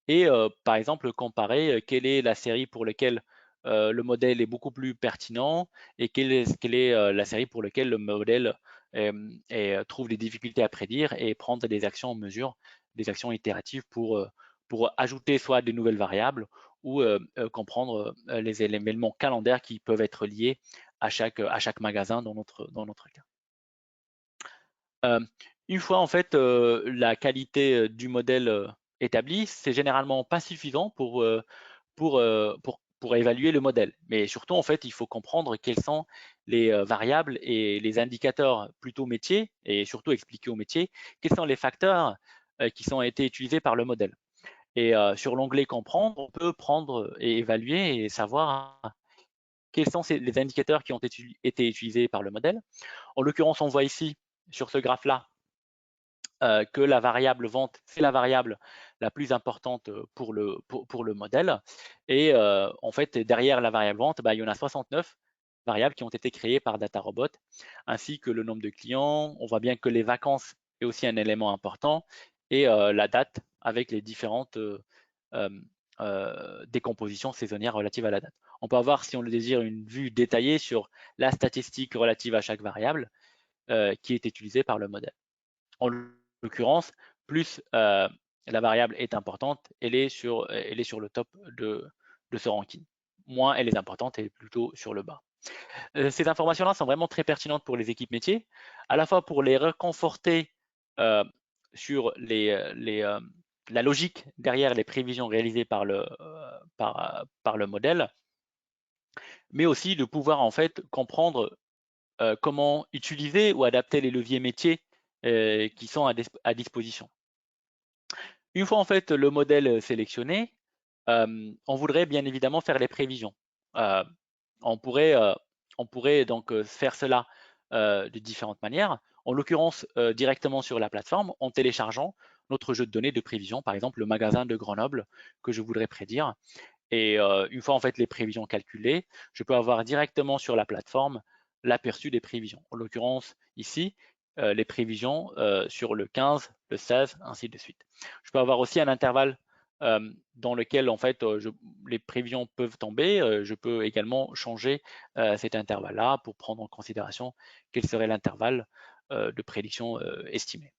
et par exemple comparer quelle est la série pour laquelle le modèle est beaucoup plus pertinent et quelle est la série pour laquelle le modèle trouve des difficultés à prédire et prendre des actions en mesure, des actions itératives pour ajouter soit des nouvelles variables ou comprendre les éléments calendaires qui peuvent être liés à chaque magasin dans notre cas. Une fois en fait la qualité du modèle établie, c'est généralement pas suffisant pour évaluer le modèle. Mais surtout en fait, il faut comprendre quelles sont les variables et les indicateurs plutôt métiers et surtout expliquer au métier quels sont les facteurs qui ont été utilisés par le modèle. Et sur l'onglet comprendre, on peut prendre et évaluer et savoir quels sont les indicateurs qui ont été utilisés par le modèle. En l'occurrence, on voit ici sur ce graphe-là que la variable vente, c'est la variable la plus importante pour le modèle. Et en fait, derrière la variable vente, il y en a 69 variables qui ont été créées par DataRobot, ainsi que le nombre de clients. On voit bien que les vacances est aussi un élément important et la date avec les différentes décompositions saisonnières relatives à la date. On peut avoir, si on le désire, une vue détaillée sur la statistique relative à chaque variable qui est utilisée par le modèle. En l'occurrence, plus la variable est importante, elle est sur le top de ce ranking. Moins elle est importante, elle est plutôt sur le bas. Ces informations-là sont vraiment très pertinentes pour les équipes métiers, à la fois pour les réconforter sur la logique derrière les prévisions réalisées par le modèle, mais aussi de pouvoir en fait comprendre comment utiliser ou adapter les leviers métiers qui sont à disposition. Une fois en fait le modèle sélectionné, on voudrait bien évidemment faire les prévisions. On pourrait donc faire cela de différentes manières. En l'occurrence, directement sur la plateforme, en téléchargeant notre jeu de données de prévision, par exemple le magasin de Grenoble que je voudrais prédire. Et une fois en fait les prévisions calculées, je peux avoir directement sur la plateforme l'aperçu des prévisions. En l'occurrence, ici, les prévisions sur le 15, le 16, ainsi de suite. Je peux avoir aussi un intervalle dans lequel en fait les prévisions peuvent tomber. Je peux également changer cet intervalle-là pour prendre en considération quel serait l'intervalle de prédiction estimé.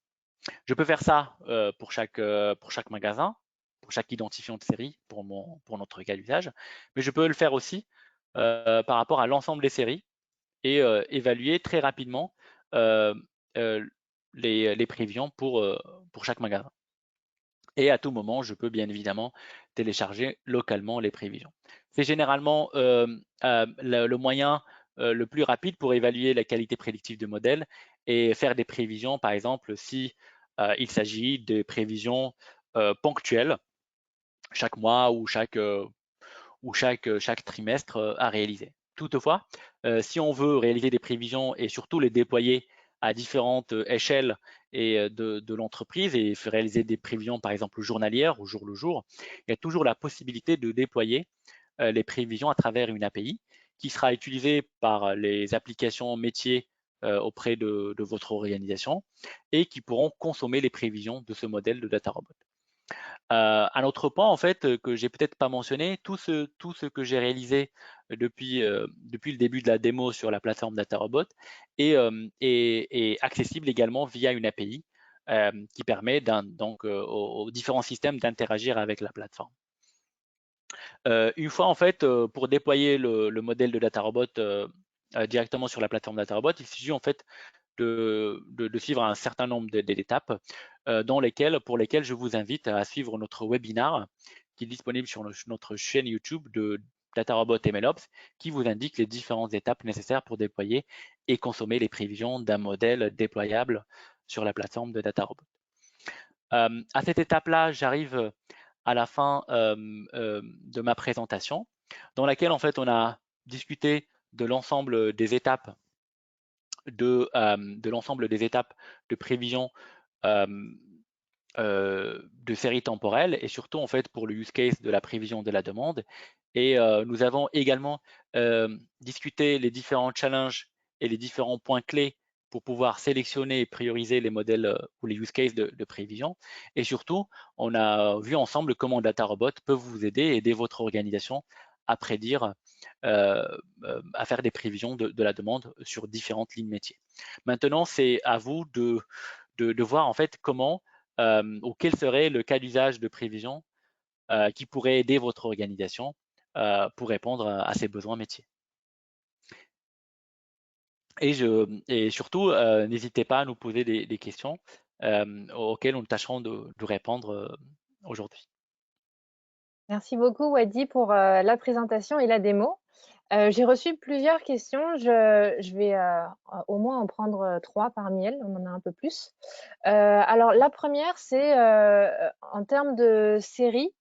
Je peux faire ça pour chaque magasin, pour chaque identifiant de série, pour notre cas d'usage, mais je peux le faire aussi par rapport à l'ensemble des séries et évaluer très rapidement les prévisions pour chaque magasin. Et à tout moment, je peux bien évidemment télécharger localement les prévisions. C'est généralement le moyen le plus rapide pour évaluer la qualité prédictive de modèle et faire des prévisions, par exemple, si il s'agit de prévisions ponctuelles chaque mois ou chaque trimestre à réaliser. Toutefois, si on veut réaliser des prévisions et surtout les déployer à différentes échelles et de l'entreprise et réaliser des prévisions par exemple journalières ou jour le jour, il y a toujours la possibilité de déployer les prévisions à travers une API qui sera utilisée par les applications métiers auprès de votre organisation et qui pourront consommer les prévisions de ce modèle de DataRobot. Un autre point en fait que j'ai peut-être pas mentionné, tout ce que j'ai réalisé depuis le début de la démo sur la plateforme DataRobot est accessible également via une API qui permet donc aux différents systèmes d'interagir avec la plateforme. Une fois en fait pour déployer le modèle de DataRobot directement sur la plateforme DataRobot, il suffit en fait de suivre un certain nombre d'étapes pour lesquelles je vous invite à suivre notre webinar qui est disponible sur notre chaîne YouTube de DataRobot MLOps qui vous indique les différentes étapes nécessaires pour déployer et consommer les prévisions d'un modèle déployable sur la plateforme de DataRobot. À cette étape-là, j'arrive à la fin de ma présentation dans laquelle en fait on a discuté de l'ensemble des étapes de l'ensemble des étapes de prévision de séries temporelles et surtout en fait pour le use case de la prévision de la demande. Et nous avons également discuté les différents challenges et les différents points clés pour pouvoir sélectionner et prioriser les modèles ou les use cases de prévision. Et surtout, on a vu ensemble comment DataRobot peut vous aider votre organisation à prédire, à faire des prévisions de la demande sur différentes lignes métiers. Maintenant, c'est à vous de voir en fait comment ou quel serait le cas d'usage de prévision qui pourrait aider votre organisation pour répondre à ses besoins métiers. Et surtout, n'hésitez pas à nous poser des questions auxquelles nous tâcherons de répondre aujourd'hui. Merci beaucoup, Wadi, pour la présentation et la démo. J'ai reçu plusieurs questions. Je vais au moins en prendre 3 parmi elles. On en a un peu plus. Alors, la première, c'est en termes de séries,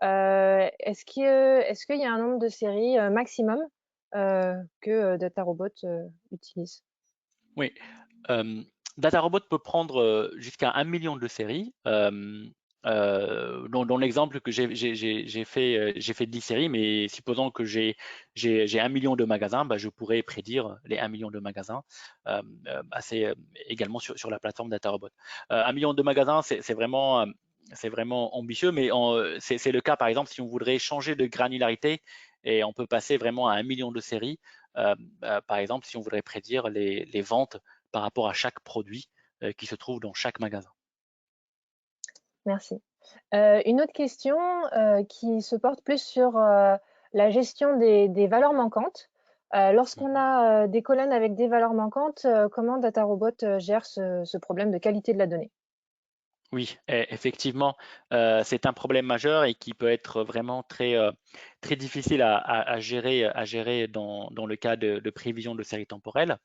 est-ce qu'il y a un nombre de séries maximum que DataRobot utilise? Oui, DataRobot peut prendre jusqu'à 1 million de séries. Dans l'exemple que j'ai fait 10 séries, mais supposons que j'ai 1 million de magasins, bah, je pourrais prédire les 1 million de magasins également sur la plateforme DataRobot. 1 million de magasins, c'est vraiment ambitieux, mais c'est le cas, par exemple, si on voudrait changer de granularité et on peut passer vraiment à 1 million de séries. Par exemple, si on voudrait prédire les ventes par rapport à chaque produit qui se trouve dans chaque magasin. Merci. Une autre question qui se porte plus sur la gestion des valeurs manquantes. Lorsqu'on Mhm. a des colonnes avec des valeurs manquantes, comment DataRobot gère ce problème de qualité de la donnée? Oui, effectivement, c'est un problème majeur et qui peut être vraiment très difficile à gérer dans le cas de prévision de séries temporelles.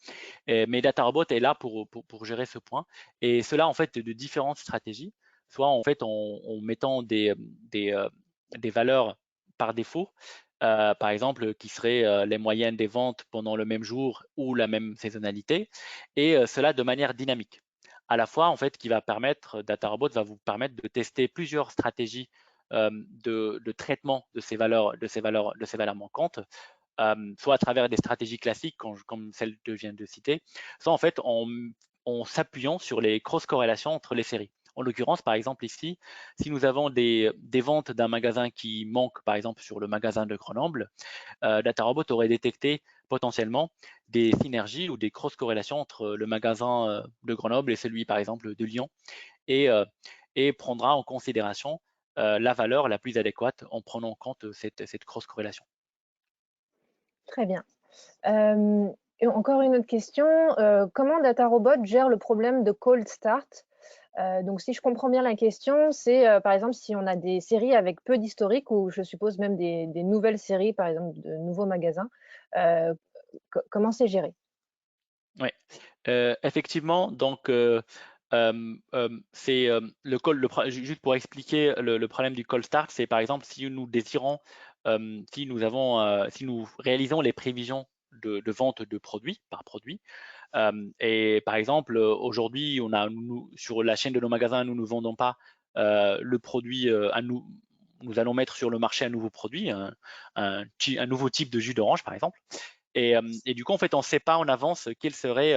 Mais DataRobot est là pour gérer ce point. Et cela, en fait, de différentes stratégies, soit en fait en mettant des valeurs par défaut, par exemple, qui seraient les moyennes des ventes pendant le même jour ou la même saisonnalité, et cela de manière dynamique. À la fois, en fait, DataRobot va vous permettre de tester plusieurs stratégies de traitement de ces valeurs manquantes, soit à travers des stratégies classiques comme celle que je viens de citer, soit en fait en s'appuyant sur les cross-corrélations entre les séries. En l'occurrence, par exemple ici, si nous avons des ventes d'un magasin qui manque, par exemple sur le magasin de Grenoble, DataRobot aurait détecté potentiellement des synergies ou des cross-corrélations entre le magasin de Grenoble et celui, par exemple, de Lyon, et, et prendra en considération la valeur la plus adéquate en prenant en compte cette cross-corrélation. Très bien. Et encore une autre question, comment DataRobot gère le problème de cold start? Donc si je comprends bien la question, c'est, par exemple, si on a des séries avec peu d'historique ou je suppose même des nouvelles séries, par exemple, de nouveaux magasins, heu, comment c'est géré? Oui, effectivement, donc c'est juste pour expliquer le problème du cold start, c'est par exemple si nous désirons, si nous réalisons les prévisions de vente de produits par produit, et par exemple aujourd'hui sur la chaîne de nos magasins, nous ne vendons pas le produit nous allons mettre sur le marché un nouveau produit, un nouveau type de jus d'orange par exemple. Et du coup, en fait, on ne sait pas en avance quelle serait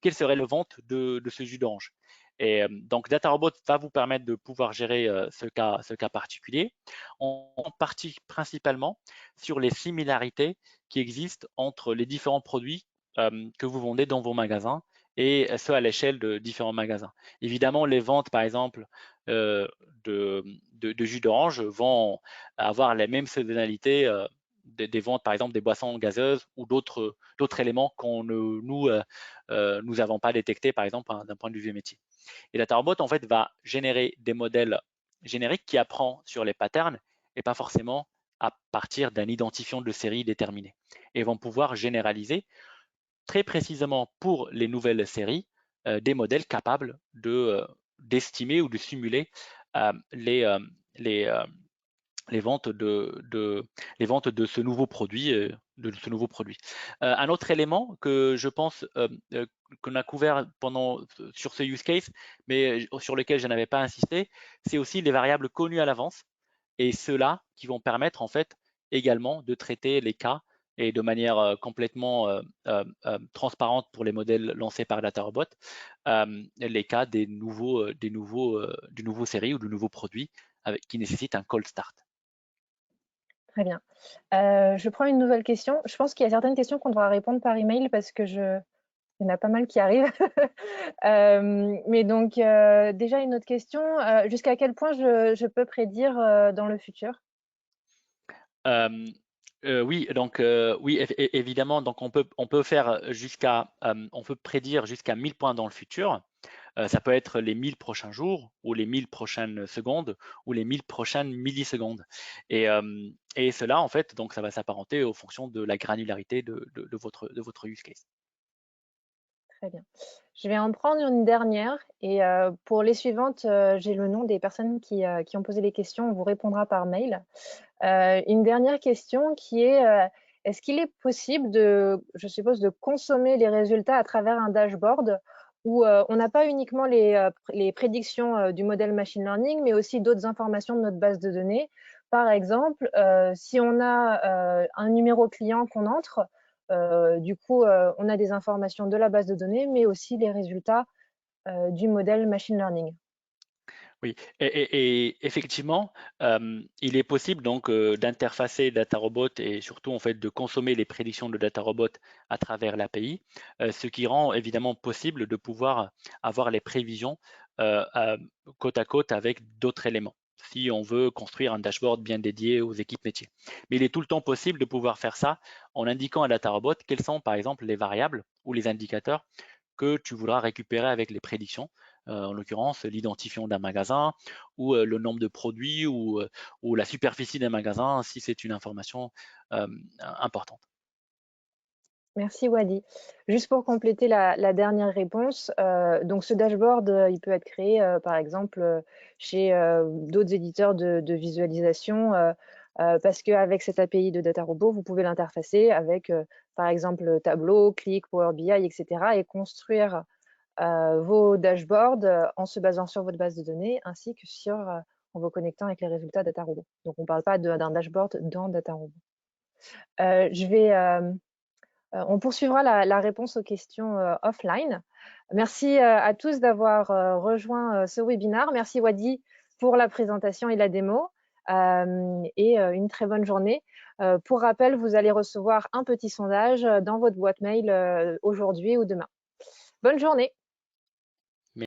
le vente de ce jus d'orange. Et donc, DataRobot va vous permettre de pouvoir gérer ce cas particulier, en partie principalement sur les similarités qui existent entre les différents produits que vous vendez dans vos magasins et ce à l'échelle de différents magasins. Évidemment, les ventes, par exemple, de jus d'orange vont avoir les mêmes saisonnalités des ventes, par exemple, des boissons gazeuses ou d'autres éléments qu'on nous n'avons pas détectés, par exemple, d'un point de vue métier. Et DataRobot, en fait, va générer des modèles génériques qui apprend sur les patterns et pas forcément à partir d'un identifiant de série déterminé. Et vont pouvoir généraliser très précisément pour les nouvelles séries des modèles capables d'estimer ou de simuler les, les ventes de ce nouveau produit. Un autre élément que je pense qu'on a couvert sur ce use case, mais sur lequel je n'avais pas insisté, c'est aussi les variables connues à l'avance et ceux-là qui vont permettre en fait également de traiter les cas et de manière complètement transparente pour les modèles lancés par DataRobot, les cas des nouveaux séries ou de nouveaux produits qui nécessitent un cold start. Très bien. Je prends une nouvelle question. Je pense qu'il y a certaines questions qu'on devra répondre par email parce que il y en a pas mal qui arrivent. Mais donc, déjà une autre question. Jusqu'à quel point je peux prédire dans le futur? Oui, donc oui, évidemment, donc on peut faire on peut prédire jusqu'à 1000 points dans le futur. Ça peut être les 1000 prochains jours ou les 1000 prochaines secondes ou les 1000 prochaines millisecondes. Et cela, en fait, donc ça va s'apparenter aux fonctions de la granularité de votre use case. Très bien. Je vais en prendre une dernière et pour les suivantes, j'ai le nom des personnes qui ont posé les questions. On vous répondra par mail. Une dernière question qui est, est-ce qu'il est possible je suppose, de consommer les résultats à travers un dashboard où on n'a pas uniquement les prédictions du modèle machine learning, mais aussi d'autres informations de notre base de données. Par exemple, si on a un numéro client qu'on entre, du coup, on a des informations de la base de données, mais aussi les résultats du modèle machine learning. Oui, et effectivement, il est possible donc d'interfacer DataRobot et surtout en fait de consommer les prédictions de DataRobot à travers l'API, ce qui rend évidemment possible de pouvoir avoir les prévisions côte à côte avec d'autres éléments, si on veut construire un dashboard bien dédié aux équipes métiers. Mais il est tout le temps possible de pouvoir faire ça en indiquant à DataRobot quelles sont par exemple les variables ou les indicateurs que tu voudras récupérer avec les prédictions, en l'occurrence l'identifiant d'un magasin ou le nombre de produits ou la superficie d'un magasin si c'est une information importante. Merci Wadi. Juste pour compléter la dernière réponse, donc ce dashboard, il peut être créé par exemple chez d'autres éditeurs de visualisation parce qu'avec cette API de DataRobot, vous pouvez l'interfacer avec par exemple Tableau, Qlik, Power BI, etc. et construire vos dashboards en se basant sur votre base de données ainsi que en vous connectant avec les résultats DataRobot. Donc on ne parle pas d'un dashboard dans DataRobot. On poursuivra la réponse aux questions offline. Merci à tous d'avoir rejoint ce webinaire. Merci Wadi pour la présentation et la démo et une très bonne journée. Pour rappel, vous allez recevoir un petit sondage dans votre boîte mail aujourd'hui ou demain. Bonne journée.